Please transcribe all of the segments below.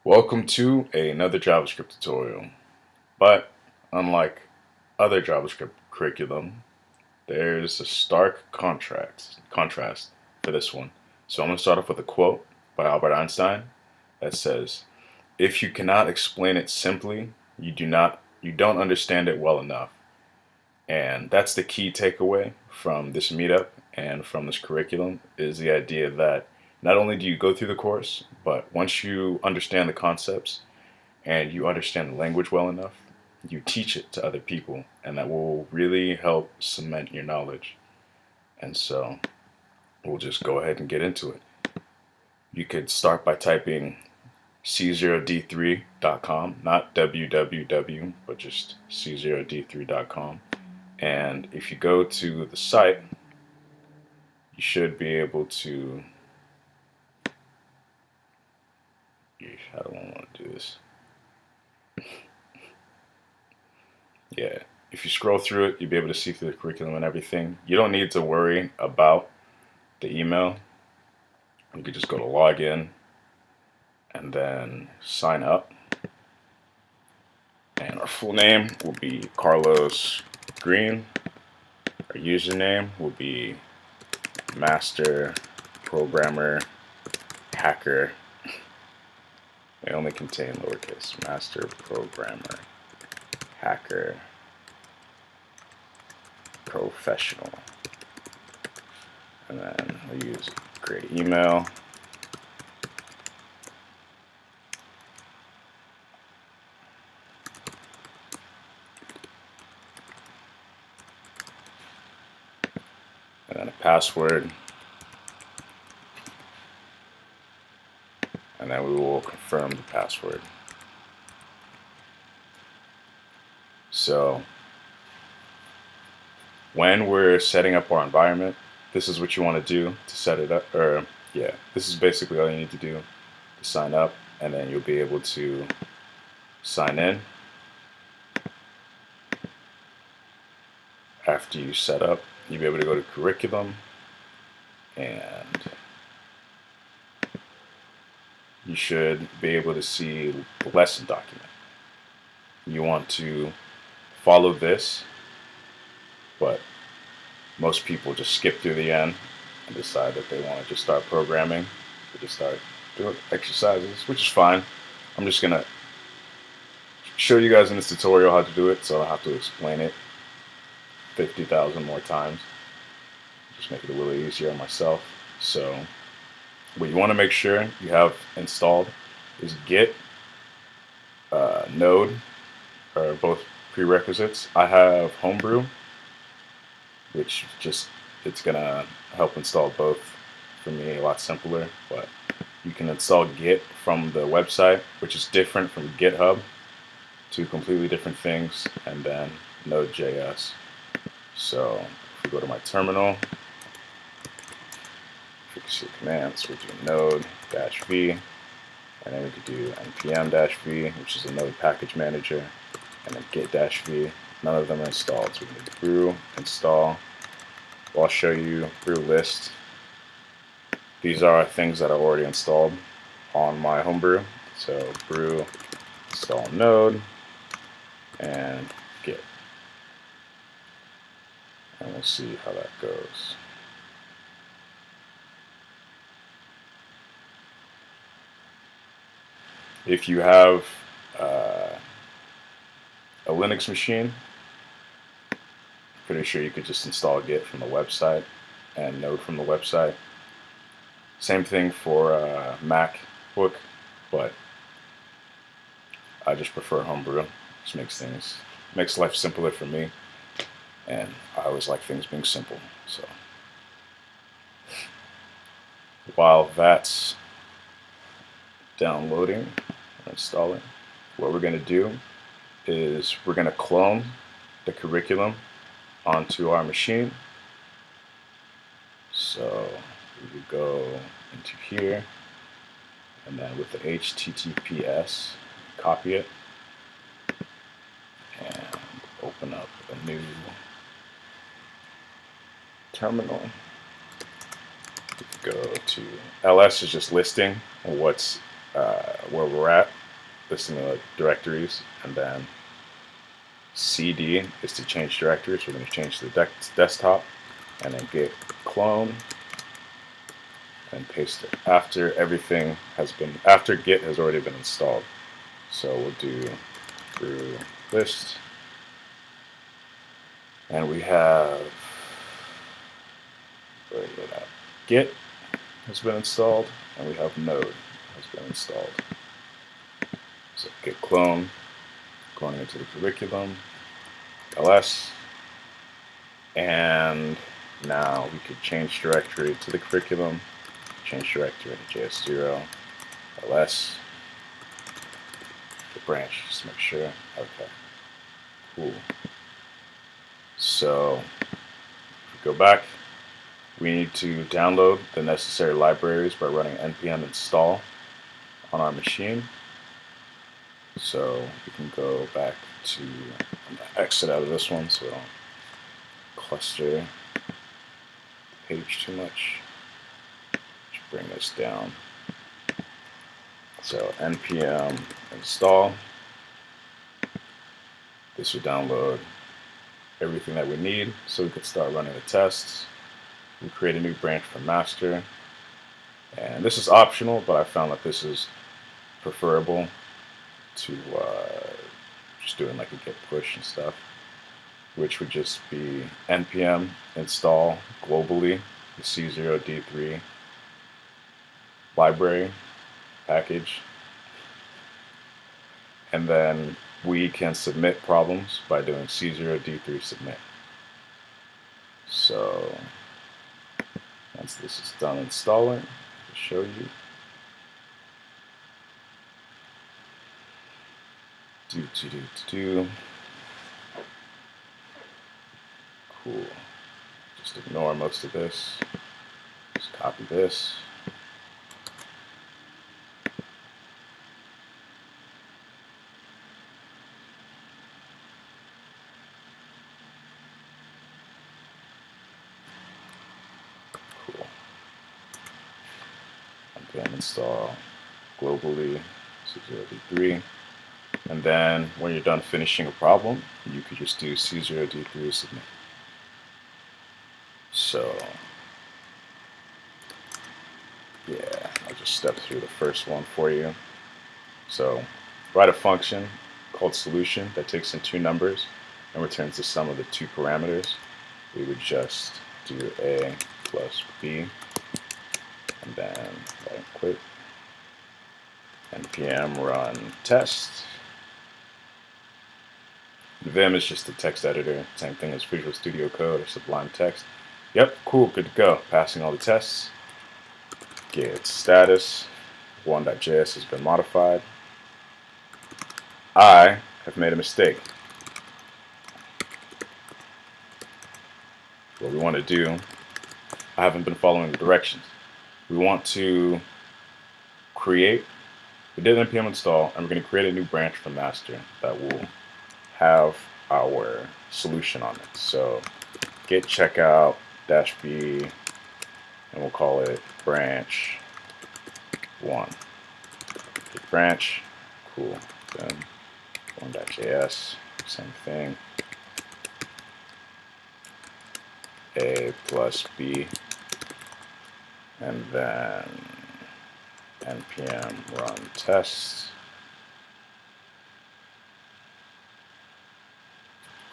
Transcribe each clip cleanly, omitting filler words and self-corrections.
Welcome to another JavaScript tutorial. But unlike other JavaScript curriculum, there's a stark contrast for this one. So I'm going to start off with a quote by Albert Einstein that says, "If you cannot explain it simply, you don't understand it well enough." And that's the key takeaway from this meetup and from this curriculum is the idea that not only do you go through the course, but once you understand the concepts and you understand the language well enough, you teach it to other people, and that will really help cement your knowledge. And so we'll just go ahead and get into it. You could start by typing c0d3.com, not www, but just c0d3.com. And if you go to the site, you should be able to. I don't want to do this. Yeah, if you scroll through it, you'll be able to see through the curriculum and everything. You don't need to worry about the email. You could just go to login and then sign up. And our full name will be Carlos Green. Our username will be Master Programmer Hacker. They only contain lowercase. Master Programmer Hacker Professional. And then we'll use create email. And then a password. And then we will confirm the password. So when we're setting up our environment, this is what you want to do to set it up. This is basically all you need to do to sign up, and then you'll be able to sign in. After you set up, you'll be able to go to curriculum, and you should be able to see the lesson document. You want to follow this, but most people just skip through the end and decide that they want to just start programming. They just start doing exercises, which is fine. I'm just going to show you guys in this tutorial how to do it, so I don't have to explain it 50,000 more times. Just make it a little easier on myself. So what you want to make sure you have installed is Git, Node, are both prerequisites. I have Homebrew, which just it's gonna help install both for me a lot simpler. But you can install Git from the website, which is different from GitHub, two completely different things, and then Node.js. So if we go to my terminal, if you can see commands, we do node-v, and then we could do npm-v, which is a node package manager, and then git-v. None of them are installed, so we can do brew install. Well, I'll show you brew list. These are things that are already installed on my homebrew. So brew install node and git, and we'll see how that goes. If you have a Linux machine, pretty sure you could just install Git from the website and Node from the website. Same thing for MacBook, but I just prefer Homebrew. Just makes life simpler for me, and I always like things being simple. So while that's downloading, installing, what we're going to do is we're going to clone the curriculum onto our machine. So we would go into here, and then with the HTTPS, copy it, and open up a new terminal. Go to LS is just listing what's where we're at, listing the directories, and then CD is to change directories. We're going to change to the desktop, and then git clone and paste it after after git has already been installed. So we'll do through list, and we have git has been installed, and we have node has been installed. So git clone, cloning into the curriculum, ls, and now we could change directory to the curriculum, change directory to JS0, ls, the branch, just make sure. Okay, cool. So if we go back, we need to download the necessary libraries by running npm install on our machine. So we can go back to, I'm going to exit out of this one so we don't cluster the page too much. Just bring this down. So npm install. This will download everything that we need so we could start running the tests. We create a new branch for master. And this is optional, but I found that this is preferable to just doing like a git push and stuff, which would just be npm install globally the C0D3 library package, and then we can submit problems by doing C0D3 submit. So once this is done installing, I'll show you. Cool. Just ignore most of this. Just copy this. Cool. npm install globally C0D3. And then when you're done finishing a problem, you could just do C0D3 submit. So yeah, I'll just step through the first one for you. So write a function called solution that takes in two numbers and returns the sum of the two parameters. We would just do a plus b, and then right click, npm run test. Vim is just a text editor, same thing as Visual Studio Code or Sublime Text. Yep, cool, good to go. Passing all the tests. Git status, 1.js has been modified. I have made a mistake. What we want to do, I haven't been following the directions. We want to we did npm install, and we're going to create a new branch for master that will have our solution on it. So git checkout -b, and we'll call it branch 1. Git branch, cool. Then 1.js, same thing. A plus b, and then npm run tests.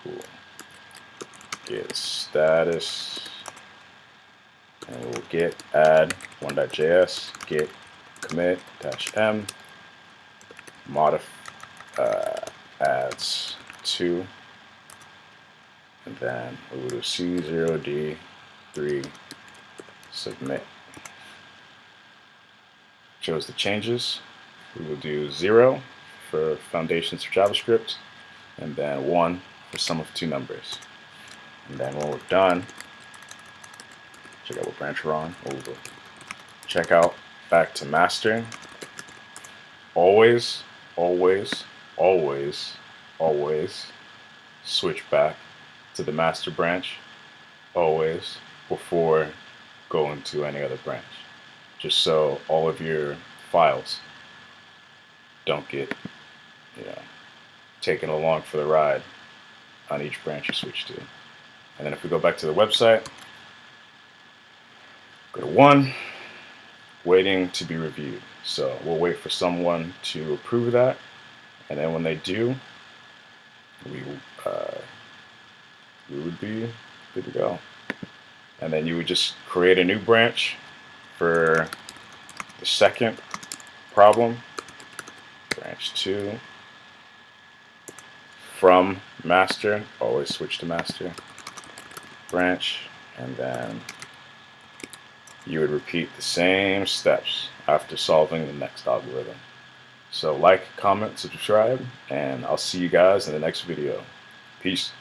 Cool. Git status, and we'll git add 1.js, git commit -m, adds 2, and then we will do C0D3 submit. Shows the changes. We will do 0 for foundations for JavaScript, and then 1 for sum of two numbers. And then when we're done, check out what branch we're on. We'll check out back to master. Always, always, always, always switch back to the master branch, always, before going to any other branch. Just so all of your files don't get, you know, taken along for the ride on each branch you switch to. And then if we go back to the website, go to 1, waiting to be reviewed. So we'll wait for someone to approve that, and then when they do, we would be good to go. And then you would just create a new branch for the second problem, branch 2, from master, always switch to master, branch, and then you would repeat the same steps after solving the next algorithm. So like, comment, subscribe, and I'll see you guys in the next video. Peace.